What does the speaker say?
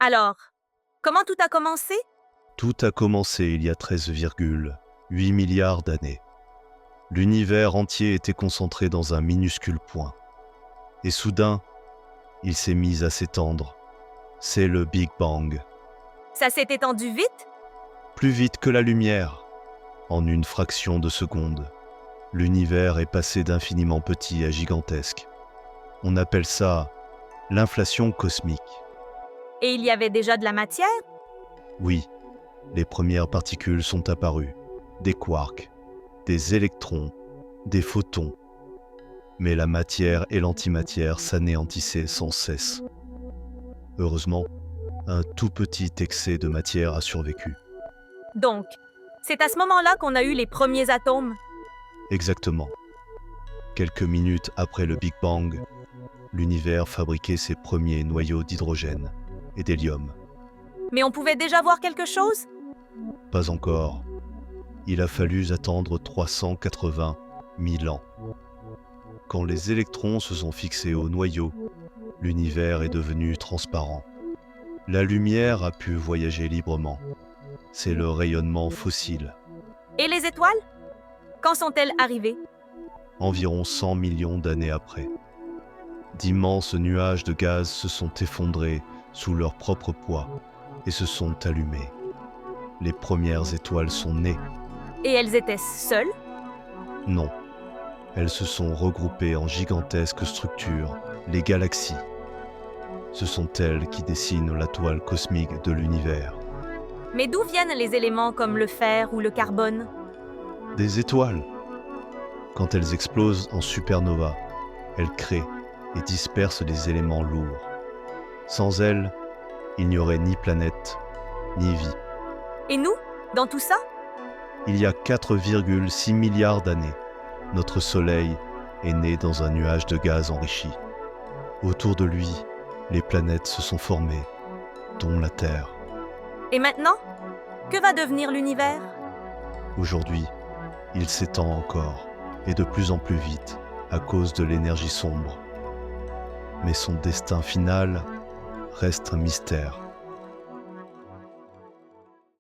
Alors, comment tout a commencé? Tout a commencé il y a 13,8 milliards d'années. L'univers entier était concentré dans un minuscule point. Et soudain, il s'est mis à s'étendre. C'est le Big Bang. Ça s'est étendu vite? Plus vite que la lumière. En une fraction de seconde, l'univers est passé d'infiniment petit à gigantesque. On appelle ça l'inflation cosmique. Et il y avait déjà de la matière? Oui, les premières particules sont apparues. Des quarks, des électrons, des photons. Mais la matière et l'antimatière s'anéantissaient sans cesse. Heureusement, un tout petit excès de matière a survécu. Donc, c'est à ce moment-là qu'on a eu les premiers atomes. Exactement. Quelques minutes après le Big Bang, l'univers fabriquait ses premiers noyaux d'hydrogène et d'hélium. Mais on pouvait déjà voir quelque chose? Pas encore. Il a fallu attendre 380 000 ans. Quand les électrons se sont fixés au noyau, l'univers est devenu transparent. La lumière a pu voyager librement. C'est le rayonnement fossile. Et les étoiles? Quand sont-elles arrivées? Environ 100 millions d'années après. D'immenses nuages de gaz se sont effondrés sous leur propre poids et se sont allumés. Les premières étoiles sont nées. Et elles étaient seules? Non. Elles se sont regroupées en gigantesques structures, les galaxies. Ce sont elles qui dessinent la toile cosmique de l'univers. Mais d'où viennent les éléments comme le fer ou le carbone? Des étoiles. Quand elles explosent en supernova, elles créent et dispersent des éléments lourds. Sans elles, il n'y aurait ni planète, ni vie. Et nous, dans tout ça? Il y a 4,6 milliards d'années, notre Soleil est né dans un nuage de gaz enrichi. Autour de lui, les planètes se sont formées, dont la Terre. Et maintenant? Que va devenir l'univers? Aujourd'hui, il s'étend encore, et de plus en plus vite, à cause de l'énergie sombre. Mais son destin final reste un mystère.